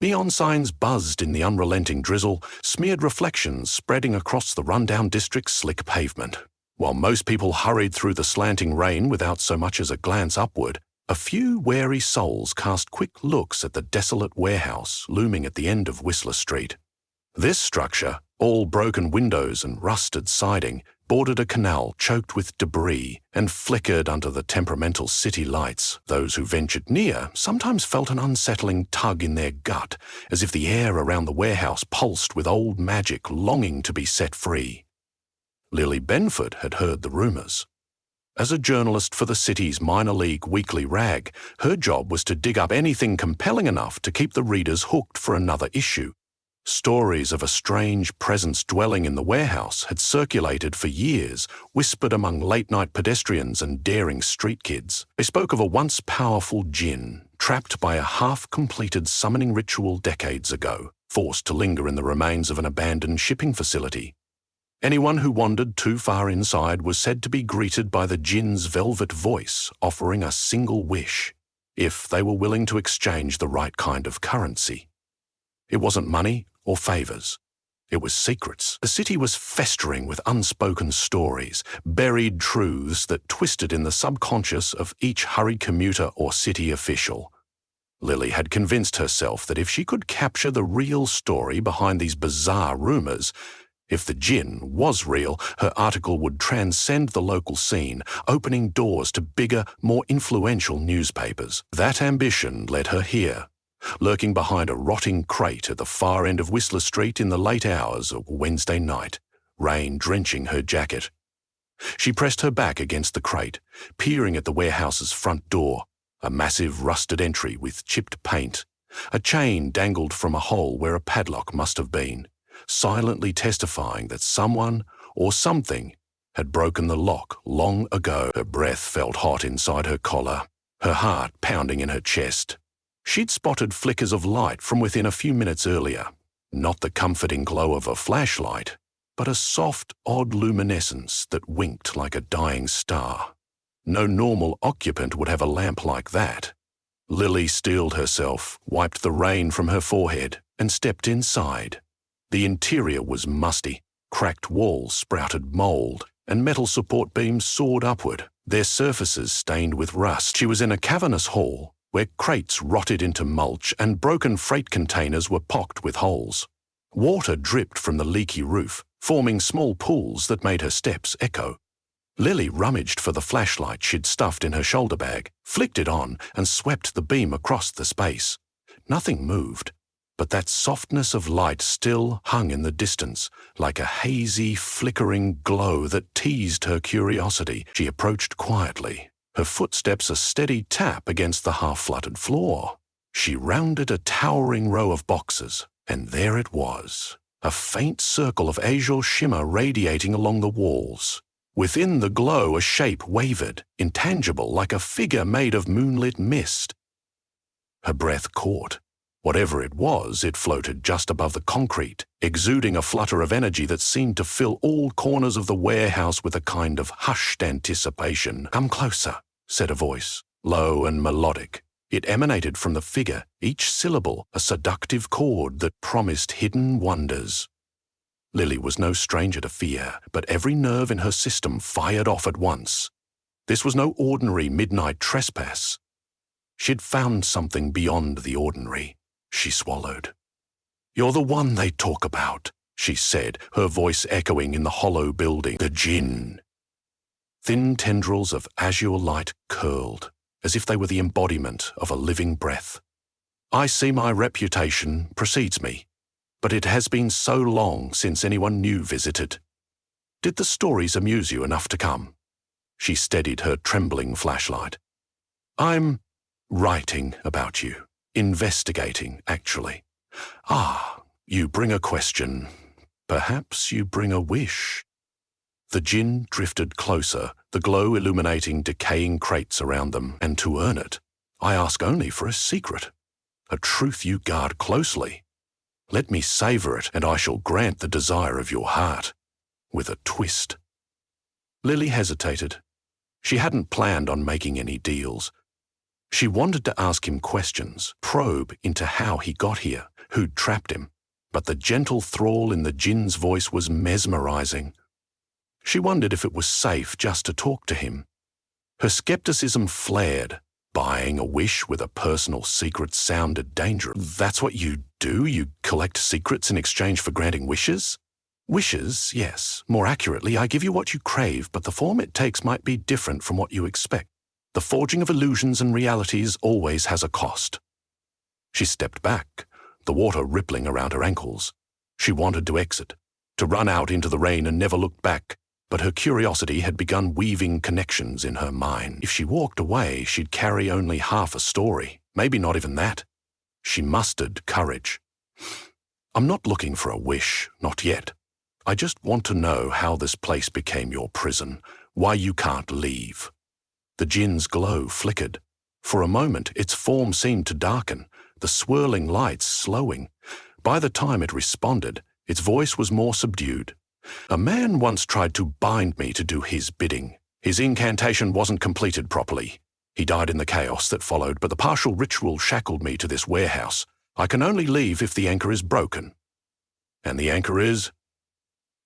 Neon signs buzzed in the unrelenting drizzle, smeared reflections spreading across the rundown district's slick pavement. While most people hurried through the slanting rain without so much as a glance upward, a few wary souls cast quick looks at the desolate warehouse looming at the end of Whistler Street. This structure, all broken windows and rusted siding, bordered a canal choked with debris and flickered under the temperamental city lights. Those who ventured near sometimes felt an unsettling tug in their gut, as if the air around the warehouse pulsed with old magic longing to be set free. Lily Benford had heard the rumours. As a journalist for the city's minor league weekly rag, her job was to dig up anything compelling enough to keep the readers hooked for another issue. Stories of a strange presence dwelling in the warehouse had circulated for years, whispered among late-night pedestrians and daring street kids. They spoke of a once powerful djinn, trapped by a half-completed summoning ritual decades ago, forced to linger in the remains of an abandoned shipping facility. Anyone who wandered too far inside was said to be greeted by the djinn's velvet voice, offering a single wish, if they were willing to exchange the right kind of currency. It wasn't money or favours. It was secrets. The city was festering with unspoken stories, buried truths that twisted in the subconscious of each hurried commuter or city official. Lily had convinced herself that if she could capture the real story behind these bizarre rumours, if the djinn was real, her article would transcend the local scene, opening doors to bigger, more influential newspapers. That ambition led her here, lurking behind a rotting crate at the far end of Whistler Street in the late hours of Wednesday night, rain drenching her jacket. She pressed her back against the crate, peering at the warehouse's front door, a massive rusted entry with chipped paint. A chain dangled from a hole where a padlock must have been, silently testifying that someone or something had broken the lock long ago. Her breath felt hot inside her collar, her heart pounding in her chest. She'd spotted flickers of light from within a few minutes earlier, not the comforting glow of a flashlight, but a soft, odd luminescence that winked like a dying star. No normal occupant would have a lamp like that. Lily steeled herself, wiped the rain from her forehead, and stepped inside. The interior was musty. Cracked walls sprouted mould, and metal support beams soared upward, their surfaces stained with rust. She was in a cavernous hall, where crates rotted into mulch and broken freight containers were pocked with holes. Water dripped from the leaky roof, forming small pools that made her steps echo. Lily rummaged for the flashlight she'd stuffed in her shoulder bag, flicked it on, and swept the beam across the space. Nothing moved, but that softness of light still hung in the distance, like a hazy, flickering glow that teased her curiosity. She approached quietly, her footsteps a steady tap against the half-flooded floor. She rounded a towering row of boxes, and there it was, a faint circle of azure shimmer radiating along the walls. Within the glow, a shape wavered, intangible, like a figure made of moonlit mist. Her breath caught. Whatever it was, it floated just above the concrete, exuding a flutter of energy that seemed to fill all corners of the warehouse with a kind of hushed anticipation. "Come closer," said a voice, low and melodic. It emanated from the figure, each syllable a seductive chord that promised hidden wonders. Lily was no stranger to fear, but every nerve in her system fired off at once. This was no ordinary midnight trespass. She'd found something beyond the ordinary. She swallowed. "You're the one they talk about," she said, her voice echoing in the hollow building. "The djinn." Thin tendrils of azure light curled, as if they were the embodiment of a living breath. "I see my reputation precedes me, but it has been so long since anyone new visited. Did the stories amuse you enough to come?" She steadied her trembling flashlight. "I'm writing about you. Investigating, actually." "Ah, you bring a question. Perhaps you bring a wish." The djinn drifted closer, the glow illuminating decaying crates around them, and to earn it, I ask only for a secret, a truth you guard closely. Let me savour it, and I shall grant the desire of your heart, with a twist. Lily hesitated. She hadn't planned on making any deals. She wanted to ask him questions, probe into how he got here, who'd trapped him, but the gentle thrall in the Djinn's voice was mesmerizing. She wondered if it was safe just to talk to him. Her skepticism flared. Buying a wish with a personal secret sounded dangerous. That's what you do? You collect secrets in exchange for granting wishes? Wishes, yes. More accurately, I give you what you crave, but the form it takes might be different from what you expect. The forging of illusions and realities always has a cost. She stepped back, the water rippling around her ankles. She wanted to exit, to run out into the rain and never look back, but her curiosity had begun weaving connections in her mind. If she walked away, she'd carry only half a story, maybe not even that. She mustered courage. I'm not looking for a wish, not yet. I just want to know how this place became your prison, why you can't leave. The Djinn's glow flickered. For a moment, its form seemed to darken, the swirling lights slowing. By the time it responded, its voice was more subdued. A man once tried to bind me to do his bidding. His incantation wasn't completed properly. He died in the chaos that followed, but the partial ritual shackled me to this warehouse. I can only leave if the anchor is broken. And the anchor is?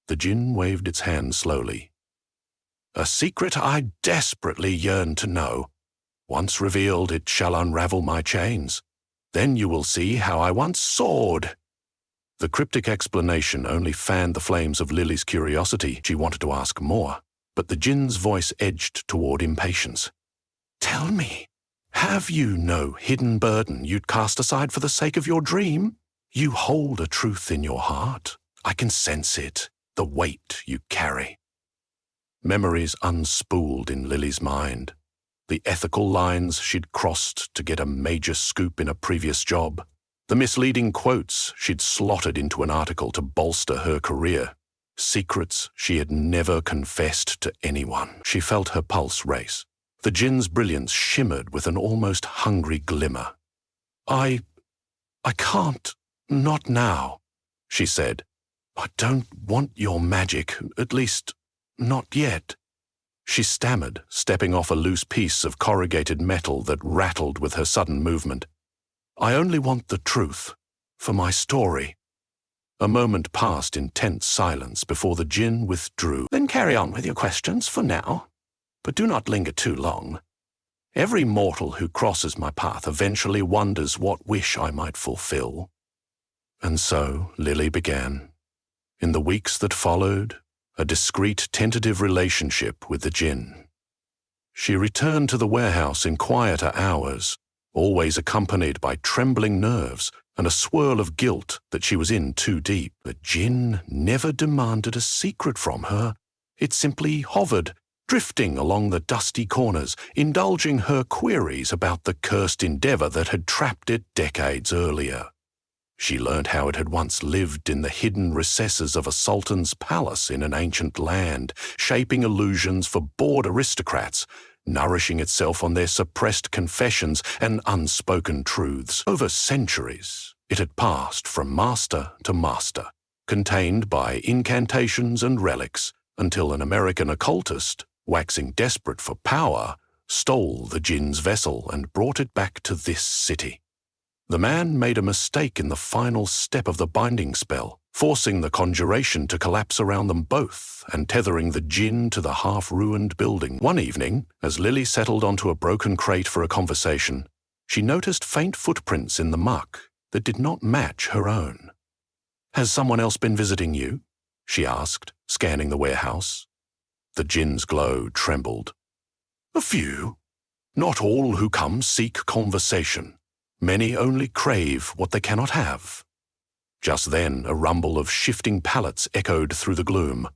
The Djinn waved its hand slowly. A secret I desperately yearn to know. Once revealed, it shall unravel my chains. Then you will see how I once soared. The cryptic explanation only fanned the flames of Lily's curiosity. She wanted to ask more, but the Djinn's voice edged toward impatience. Tell me, have you no hidden burden you'd cast aside for the sake of your dream? You hold a truth in your heart. I can sense it, the weight you carry. Memories unspooled in Lily's mind. The ethical lines she'd crossed to get a major scoop in a previous job. The misleading quotes she'd slotted into an article to bolster her career. Secrets she had never confessed to anyone. She felt her pulse race. The Djinn's brilliance shimmered with an almost hungry glimmer. I can't, not now, she said. I don't want your magic, at least, not yet. She stammered, stepping off a loose piece of corrugated metal that rattled with her sudden movement. I only want the truth, for my story. A moment passed in tense silence before the Djinn withdrew. Then carry on with your questions for now, but do not linger too long. Every mortal who crosses my path eventually wonders what wish I might fulfill. And so Lily began. In the weeks that followed, a discreet, tentative relationship with the Djinn. She returned to the warehouse in quieter hours, always accompanied by trembling nerves and a swirl of guilt that she was in too deep. The Djinn never demanded a secret from her. It simply hovered, drifting along the dusty corners, indulging her queries about the cursed endeavor that had trapped it decades earlier. She learned how it had once lived in the hidden recesses of a sultan's palace in an ancient land, shaping illusions for bored aristocrats, nourishing itself on their suppressed confessions and unspoken truths. Over centuries, it had passed from master to master, contained by incantations and relics, until an American occultist, waxing desperate for power, stole the Djinn's vessel and brought it back to this city. The man made a mistake in the final step of the binding spell, forcing the conjuration to collapse around them both and tethering the Djinn to the half-ruined building. One evening, as Lily settled onto a broken crate for a conversation, she noticed faint footprints in the muck that did not match her own. Has someone else been visiting you? She asked, scanning the warehouse. The Djinn's glow trembled. A few. Not all who come seek conversation. Many only crave what they cannot have. Just then, a rumble of shifting pallets echoed through the gloom.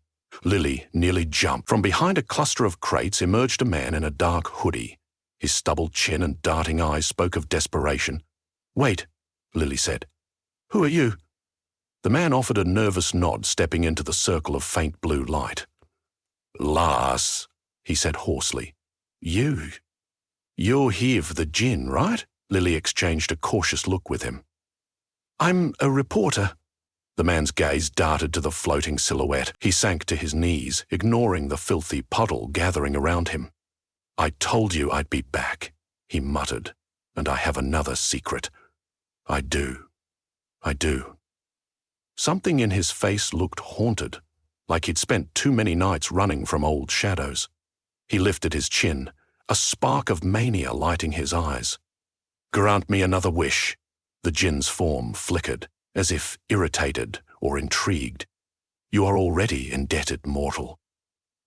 Lily nearly jumped. From behind a cluster of crates emerged a man in a dark hoodie. His stubbled chin and darting eyes spoke of desperation. Wait, Lily said. Who are you? The man offered a nervous nod, stepping into the circle of faint blue light. Lars, he said hoarsely. You're here for the Djinn, right? Lily exchanged a cautious look with him. I'm a reporter. The man's gaze darted to the floating silhouette. He sank to his knees, ignoring the filthy puddle gathering around him. I told you I'd be back. he muttered, "and I have another secret. I do. I do." Something in his face looked haunted, like he'd spent too many nights running from old shadows. He lifted his chin, a spark of mania lighting his eyes. "Grant me another wish." The Djinn's form flickered, as if irritated or intrigued. "You are already indebted, mortal."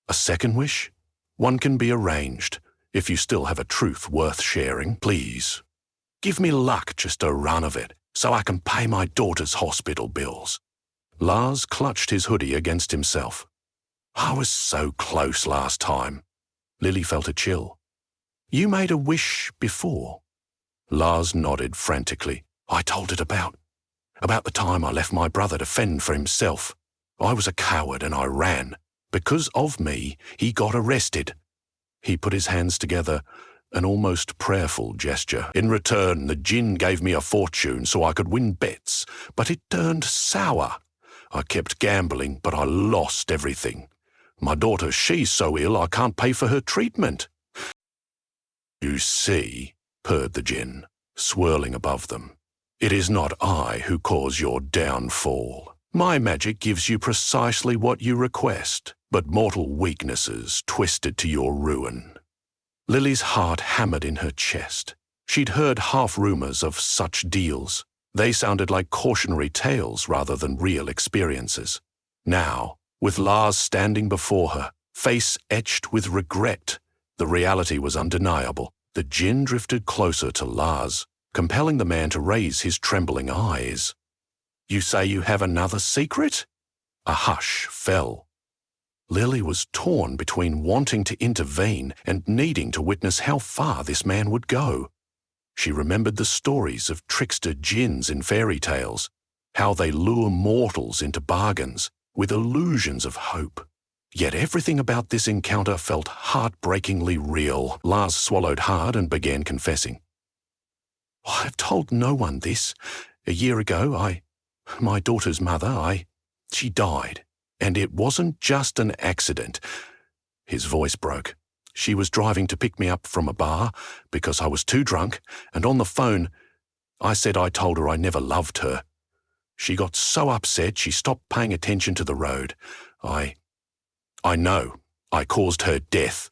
"A second wish? One can be arranged, if you still have a truth worth sharing. Please, give me luck, just a run of it, so I can pay my daughter's hospital bills." Lars clutched his hoodie against himself. "I was so close last time." Lily felt a chill. "You made a wish before." Lars nodded frantically. "I told it about the time I left my brother to fend for himself. I was a coward and I ran. Because of me, he got arrested." He put his hands together, an almost prayerful gesture. "In return, the Djinn gave me a fortune so I could win bets, but it turned sour. I kept gambling, but I lost everything. My daughter, she's so ill I can't pay for her treatment." "You see," purred the Djinn, swirling above them, "it is not I who cause your downfall. My magic gives you precisely what you request, but mortal weaknesses twisted to your ruin." Lily's heart hammered in her chest. She'd heard half-rumors of such deals. They sounded like cautionary tales rather than real experiences. Now, with Lars standing before her, face etched with regret, the reality was undeniable. The Djinn drifted closer to Lars, compelling the man to raise his trembling eyes. "You say you have another secret?" A hush fell. Lily was torn between wanting to intervene and needing to witness how far this man would go. She remembered the stories of trickster Djinns in fairy tales, how they lure mortals into bargains with illusions of hope. Yet everything about this encounter felt heartbreakingly real. Lars swallowed hard and began confessing. "I've told no one this. A year ago, my daughter's mother, she died. And it wasn't just an accident." His voice broke. "She was driving to pick me up from a bar because I was too drunk, and on the phone, I said I told her I never loved her. She got so upset she stopped paying attention to the road. I know. I caused her death."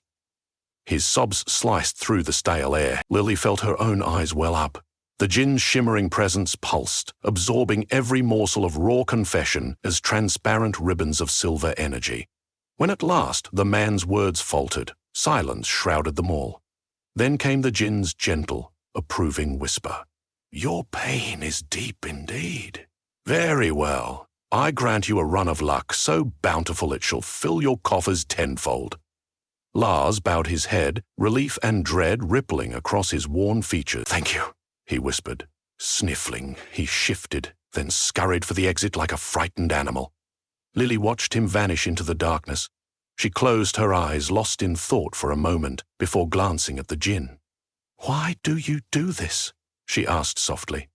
His sobs sliced through the stale air. Lily felt her own eyes well up. The Djinn's shimmering presence pulsed, absorbing every morsel of raw confession as transparent ribbons of silver energy. When at last the man's words faltered, silence shrouded them all. Then came the Djinn's gentle, approving whisper. "Your pain is deep indeed. Very well. I grant you a run of luck so bountiful it shall fill your coffers tenfold." Lars bowed his head, relief and dread rippling across his worn features. "Thank you," he whispered. Sniffling, he shifted, then scurried for the exit like a frightened animal. Lily watched him vanish into the darkness. She closed her eyes, lost in thought for a moment, before glancing at the Djinn. "Why do you do this?" she asked softly.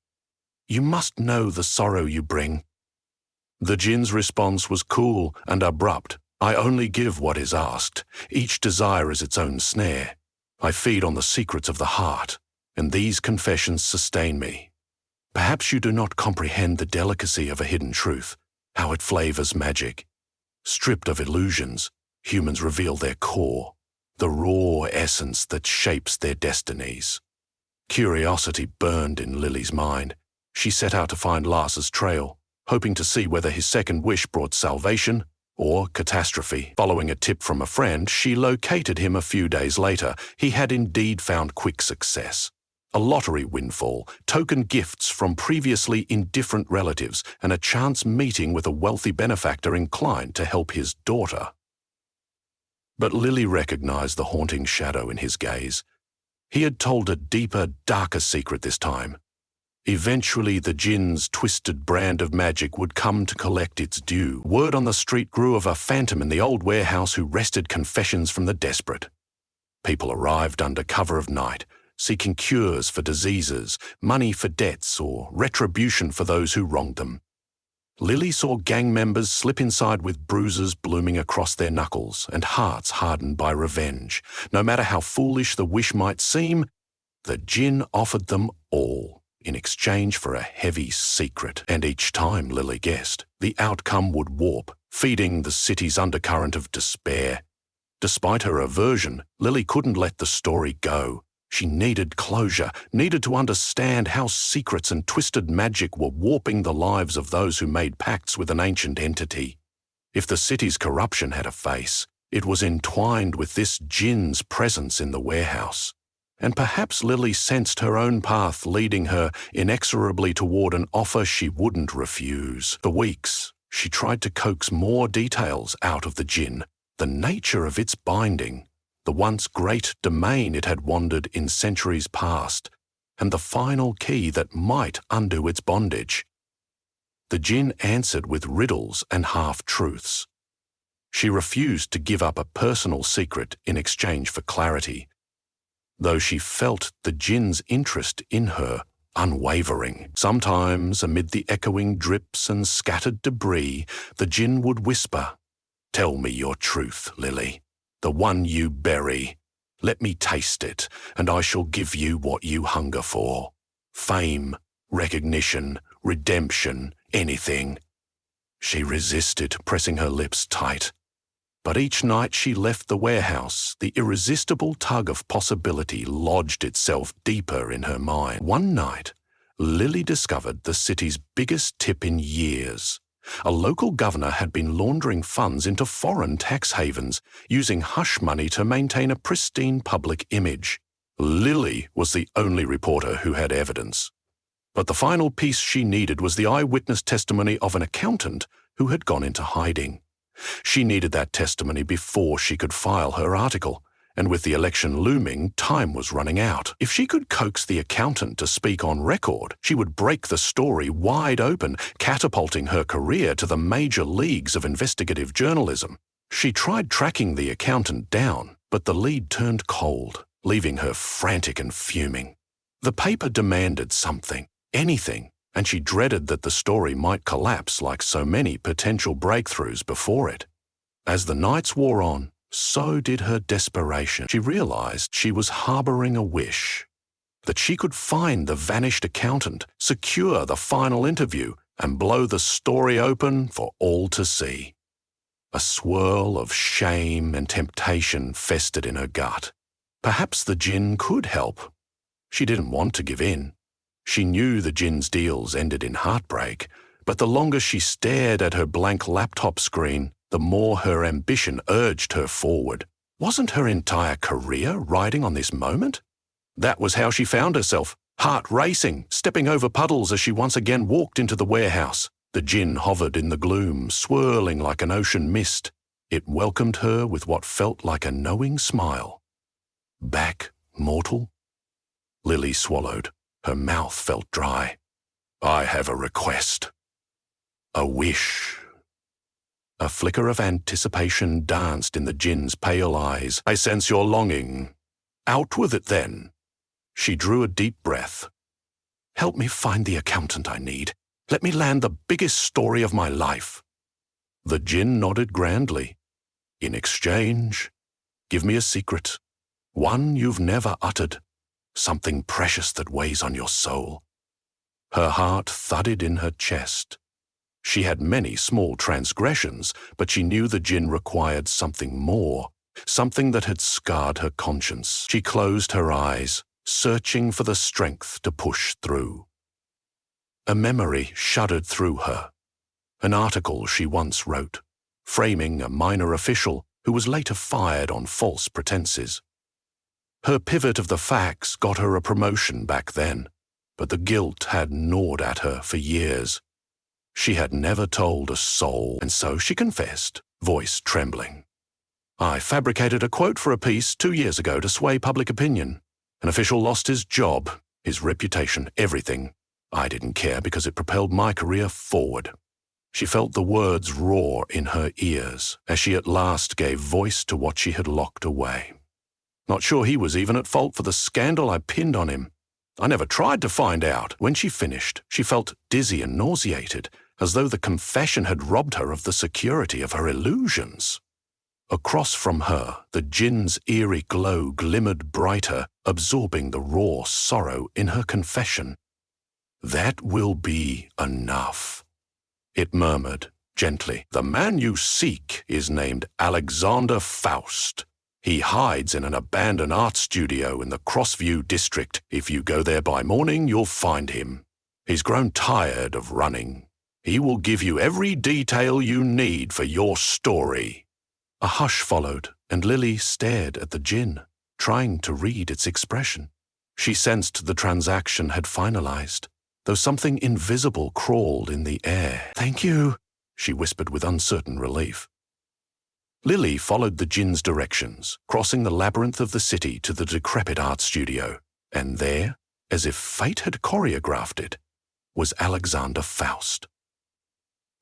"You must know the sorrow you bring." The Djinn's response was cool and abrupt. "I only give what is asked. Each desire is its own snare. I feed on the secrets of the heart, and these confessions sustain me. Perhaps you do not comprehend the delicacy of a hidden truth, how it flavors magic. Stripped of illusions, humans reveal their core, the raw essence that shapes their destinies." Curiosity burned in Lily's mind. She set out to find Lars's trail, hoping to see whether his second wish brought salvation or catastrophe. Following a tip from a friend, she located him a few days later. He had indeed found quick success. A lottery windfall, token gifts from previously indifferent relatives, and a chance meeting with a wealthy benefactor inclined to help his daughter. But Lily recognized the haunting shadow in his gaze. He had told a deeper, darker secret this time. Eventually, the Djinn's twisted brand of magic would come to collect its due. Word on the street grew of a phantom in the old warehouse who wrested confessions from the desperate. People arrived under cover of night, seeking cures for diseases, money for debts, or retribution for those who wronged them. Lily saw gang members slip inside with bruises blooming across their knuckles and hearts hardened by revenge. No matter how foolish the wish might seem, The Djinn offered them all in exchange for a heavy secret, and each time, Lily guessed, the outcome would warp, feeding the city's undercurrent of despair. Despite her aversion, Lily couldn't let the story go. She needed closure, needed to understand how secrets and twisted magic were warping the lives of those who made pacts with an ancient entity. If the city's corruption had a face, it was entwined with this Djinn's presence in the warehouse. And perhaps Lily sensed her own path leading her inexorably toward an offer she wouldn't refuse. For weeks, she tried to coax more details out of the Djinn, the nature of its binding, the once great domain it had wandered in centuries past, and the final key that might undo its bondage. The Djinn answered with riddles and half-truths. She refused to give up a personal secret in exchange for clarity, though she felt the Djinn's interest in her unwavering. Sometimes, amid the echoing drips and scattered debris, the Djinn would whisper, "Tell me your truth, Lily, the one you bury. Let me taste it, and I shall give you what you hunger for. Fame, recognition, redemption, anything." She resisted, pressing her lips tight. But each night she left the warehouse, the irresistible tug of possibility lodged itself deeper in her mind. One night, Lily discovered the city's biggest tip in years. A local governor had been laundering funds into foreign tax havens, using hush money to maintain a pristine public image. Lily was the only reporter who had evidence. But the final piece she needed was the eyewitness testimony of an accountant who had gone into hiding. She needed that testimony before she could file her article, and with the election looming, time was running out. If she could coax the accountant to speak on record, she would break the story wide open, catapulting her career to the major leagues of investigative journalism. She tried tracking the accountant down, but the lead turned cold, leaving her frantic and fuming. The paper demanded something, anything, and she dreaded that the story might collapse like so many potential breakthroughs before it. As the nights wore on, so did her desperation. She realized she was harboring a wish, that she could find the vanished accountant, secure the final interview, and blow the story open for all to see. A swirl of shame and temptation festered in her gut. Perhaps the Djinn could help. She didn't want to give in. She knew the Djinn's deals ended in heartbreak, but the longer she stared at her blank laptop screen, the more her ambition urged her forward. Wasn't her entire career riding on this moment? That was how she found herself, heart racing, stepping over puddles as she once again walked into the warehouse. The Djinn hovered in the gloom, swirling like an ocean mist. It welcomed her with what felt like a knowing smile. "Back, mortal?" Lily swallowed. Her mouth felt dry. "I have a request. A wish." A flicker of anticipation danced in the Djinn's pale eyes. "I sense your longing. Out with it then." She drew a deep breath. "Help me find the accountant I need. Let me land the biggest story of my life." The Djinn nodded grandly. "In exchange, give me a secret, one you've never uttered. Something precious that weighs on your soul." Her heart thudded in her chest. She had many small transgressions, but she knew the Djinn required something more, something that had scarred her conscience. She closed her eyes, searching for the strength to push through. A memory shuddered through her. An article she once wrote, framing a minor official who was later fired on false pretenses. Her pivot of the facts got her a promotion back then, but the guilt had gnawed at her for years. She had never told a soul, and so she confessed, voice trembling. "I fabricated a quote for a piece 2 years ago to sway public opinion. An official lost his job, his reputation, everything. I didn't care because it propelled my career forward." She felt the words roar in her ears as she at last gave voice to what she had locked away. "Not sure he was even at fault for the scandal I pinned on him. I never tried to find out." When she finished, she felt dizzy and nauseated, as though the confession had robbed her of the security of her illusions. Across from her, the Djinn's eerie glow glimmered brighter, absorbing the raw sorrow in her confession. "That will be enough," it murmured gently. "The man you seek is named Alexander Faust. He hides in an abandoned art studio in the Crossview district. If you go there by morning, you'll find him. He's grown tired of running. He will give you every detail you need for your story." A hush followed, and Lily stared at the Djinn, trying to read its expression. She sensed the transaction had finalized, though something invisible crawled in the air. "Thank you," she whispered with uncertain relief. Lily followed the Djinn's directions, crossing the labyrinth of the city to the decrepit art studio, and there, as if fate had choreographed it, was Alexander Faust.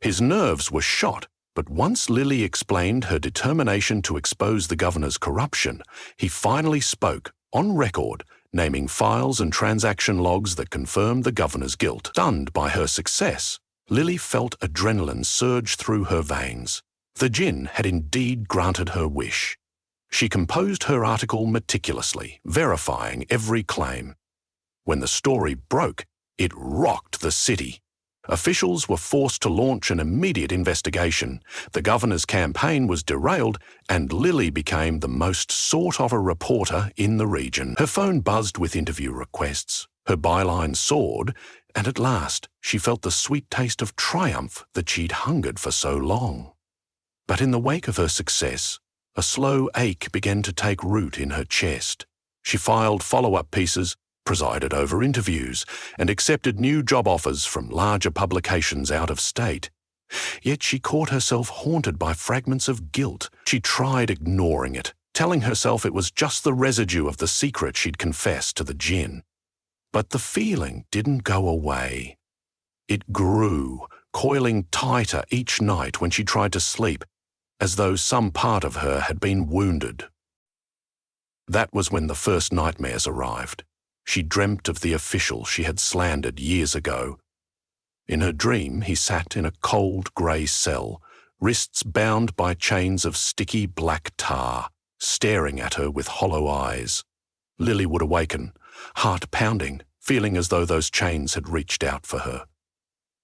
His nerves were shot, but once Lily explained her determination to expose the governor's corruption, he finally spoke, on record, naming files and transaction logs that confirmed the governor's guilt. Stunned by her success, Lily felt adrenaline surge through her veins. The Djinn had indeed granted her wish. She composed her article meticulously, verifying every claim. When the story broke, it rocked the city. Officials were forced to launch an immediate investigation. The governor's campaign was derailed, and Lily became the most sought-after reporter in the region. Her phone buzzed with interview requests. Her byline soared, and at last she felt the sweet taste of triumph that she'd hungered for so long. But in the wake of her success, a slow ache began to take root in her chest. She filed follow-up pieces, presided over interviews, and accepted new job offers from larger publications out of state. Yet she caught herself haunted by fragments of guilt. She tried ignoring it, telling herself it was just the residue of the secret she'd confessed to the Djinn. But the feeling didn't go away. It grew, coiling tighter each night when she tried to sleep, as though some part of her had been wounded. That was when the first nightmares arrived. She dreamt of the official she had slandered years ago. In her dream, he sat in a cold grey cell, wrists bound by chains of sticky black tar, staring at her with hollow eyes. Lily would awaken, heart pounding, feeling as though those chains had reached out for her.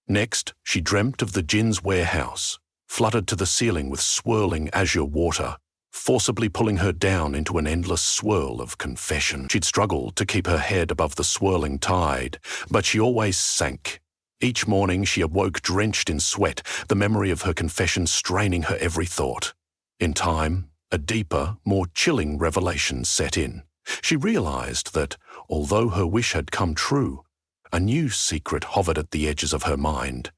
Next, she dreamt of the Djinn's warehouse, flooded to the ceiling with swirling azure water, forcibly pulling her down into an endless swirl of confession. She'd struggled to keep her head above the swirling tide, but she always sank. Each morning she awoke drenched in sweat, the memory of her confession straining her every thought. In time, a deeper, more chilling revelation set in. She realized that, although her wish had come true, a new secret hovered at the edges of her mind.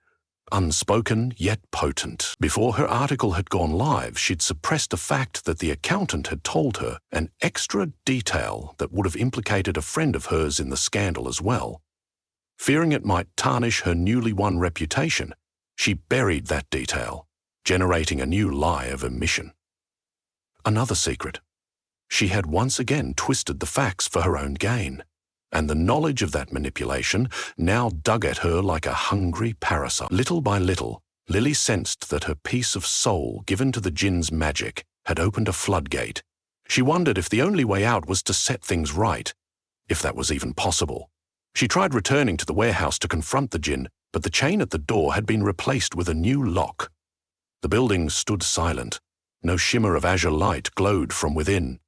Unspoken yet potent. Before her article had gone live, she'd suppressed the fact that the accountant had told her an extra detail that would have implicated a friend of hers in the scandal as well. Fearing it might tarnish her newly won reputation, she buried that detail, generating a new lie of omission. Another secret. She had once again twisted the facts for her own gain, and the knowledge of that manipulation now dug at her like a hungry parasite. Little by little, Lily sensed that her piece of soul given to the Djinn's magic had opened a floodgate. She wondered if the only way out was to set things right, if that was even possible. She tried returning to the warehouse to confront the Djinn, but the chain at the door had been replaced with a new lock. The building stood silent. No shimmer of azure light glowed from within.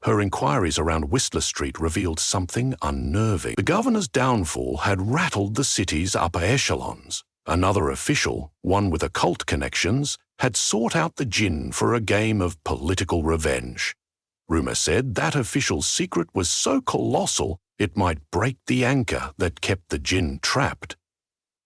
Her inquiries around Whistler Street revealed something unnerving. The governor's downfall had rattled the city's upper echelons. Another official, one with occult connections, had sought out the Djinn for a game of political revenge. Rumor said that official's secret was so colossal it might break the anchor that kept the Djinn trapped.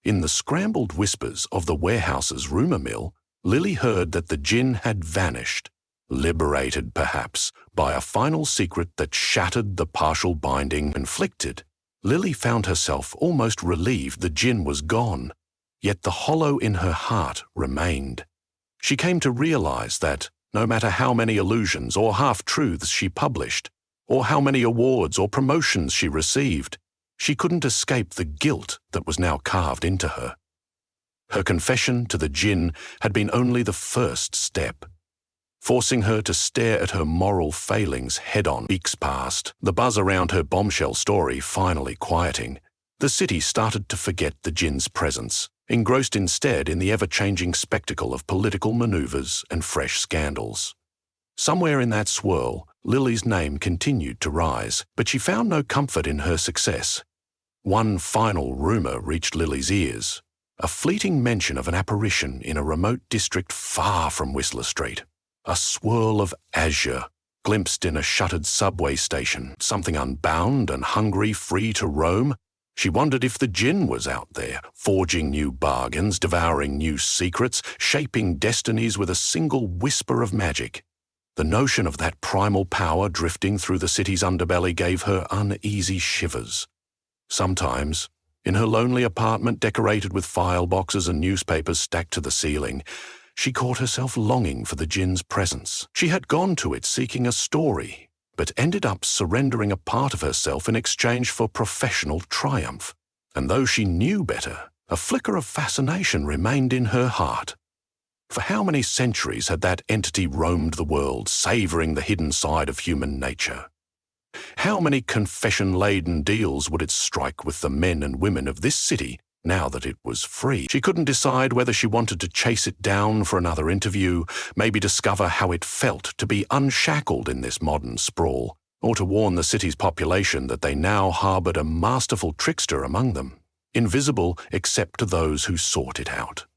In the scrambled whispers of the warehouse's rumor mill, Lily heard that the Djinn had vanished. Liberated, perhaps, by a final secret that shattered the partial binding inflicted. Lily found herself almost relieved the Djinn was gone, yet the hollow in her heart remained. She came to realize that, no matter how many illusions or half-truths she published, or how many awards or promotions she received, she couldn't escape the guilt that was now carved into her. Her confession to the Djinn had been only the first step. forcing her to stare at her moral failings head-on. Weeks passed, the buzz around her bombshell story finally quieting. The city started to forget the Djinn's presence, engrossed instead in the ever-changing spectacle of political maneuvers and fresh scandals. Somewhere in that swirl, Lily's name continued to rise, but she found no comfort in her success. One final rumour reached Lily's ears, a fleeting mention of an apparition in a remote district far from Whistler Street. A swirl of azure, glimpsed in a shuttered subway station, something unbound and hungry, free to roam. She wondered if the Djinn was out there, forging new bargains, devouring new secrets, shaping destinies with a single whisper of magic. The notion of that primal power drifting through the city's underbelly gave her uneasy shivers. Sometimes, in her lonely apartment decorated with file boxes and newspapers stacked to the ceiling, she caught herself longing for the Djinn's presence. She had gone to it seeking a story, but ended up surrendering a part of herself in exchange for professional triumph. And though she knew better, a flicker of fascination remained in her heart. For how many centuries had that entity roamed the world, savouring the hidden side of human nature? How many confession-laden deals would it strike with the men and women of this city now that it was free? She couldn't decide whether she wanted to chase it down for another interview, maybe discover how it felt to be unshackled in this modern sprawl, or to warn the city's population that they now harboured a masterful trickster among them, invisible except to those who sought it out.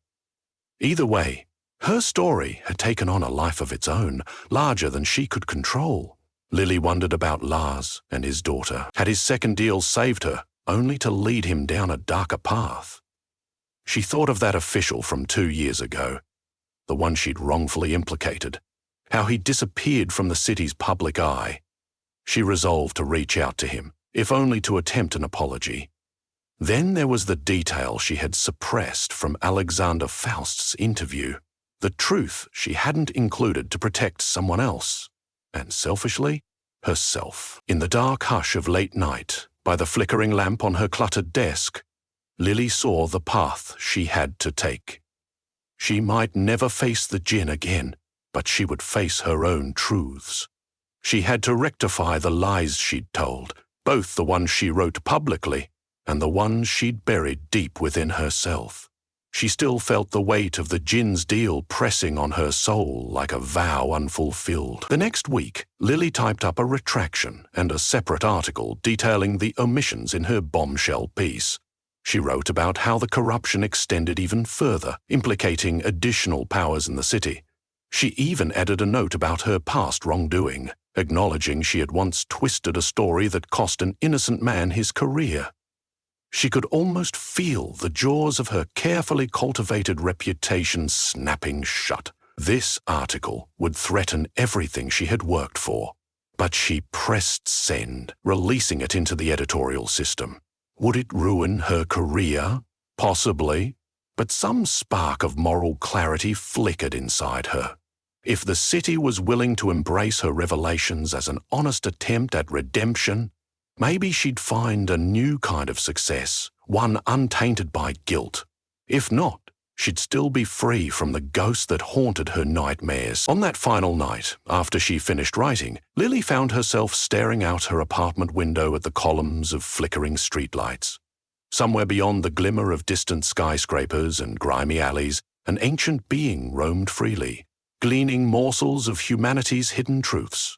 Either way, her story had taken on a life of its own, larger than she could control. Lily wondered about Lars and his daughter. Had his second deal saved her, only to lead him down a darker path? She thought of that official from 2 years ago, the one she'd wrongfully implicated, how he disappeared from the city's public eye. She resolved to reach out to him, if only to attempt an apology. Then there was the detail she had suppressed from Alexander Faust's interview, the truth she hadn't included to protect someone else, and selfishly, herself. In the dark hush of late night, by the flickering lamp on her cluttered desk, Lily saw the path she had to take. She might never face the Djinn again, but she would face her own truths. She had to rectify the lies she'd told, both the ones she wrote publicly and the ones she'd buried deep within herself. She still felt the weight of the Djinn's deal pressing on her soul like a vow unfulfilled. The next week, Lily typed up a retraction and a separate article detailing the omissions in her bombshell piece. She wrote about how the corruption extended even further, implicating additional powers in the city. She even added a note about her past wrongdoing, acknowledging she had once twisted a story that cost an innocent man his career. She could almost feel the jaws of her carefully cultivated reputation snapping shut. This article would threaten everything she had worked for. But she pressed send, releasing it into the editorial system. Would it ruin her career? Possibly. But some spark of moral clarity flickered inside her. If the city was willing to embrace her revelations as an honest attempt at redemption, maybe she'd find a new kind of success, one untainted by guilt. If not, she'd still be free from the ghost that haunted her nightmares. On that final night, after she finished writing, Lily found herself staring out her apartment window at the columns of flickering streetlights. Somewhere beyond the glimmer of distant skyscrapers and grimy alleys, an ancient being roamed freely, gleaning morsels of humanity's hidden truths.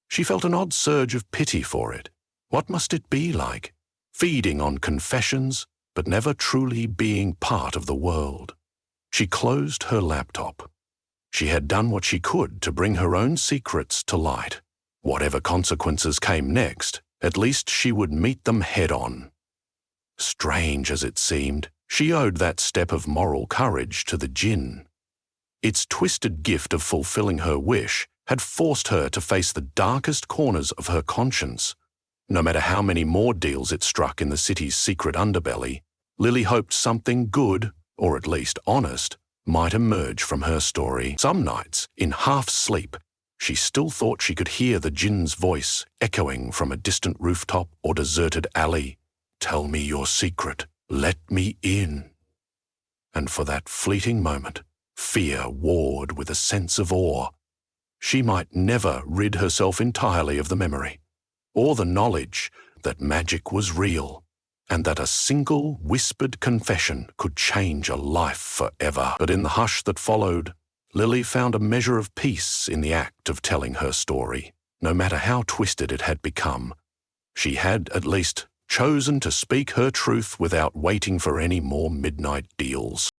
She felt an odd surge of pity for it. What must it be like, feeding on confessions, but never truly being part of the world? She closed her laptop. She had done what she could to bring her own secrets to light. Whatever consequences came next, at least she would meet them head-on. Strange as it seemed, she owed that step of moral courage to the Djinn. Its twisted gift of fulfilling her wish had forced her to face the darkest corners of her conscience. No matter how many more deals it struck in the city's secret underbelly, Lily hoped something good, or at least honest, might emerge from her story. Some nights, in half-sleep, she still thought she could hear the Djinn's voice echoing from a distant rooftop or deserted alley. "Tell me your secret. Let me in." And for that fleeting moment, fear warred with a sense of awe. She might never rid herself entirely of the memory, or the knowledge that magic was real, and that a single whispered confession could change a life forever. But in the hush that followed, Lily found a measure of peace in the act of telling her story. No matter how twisted it had become, she had at least chosen to speak her truth without waiting for any more midnight deals.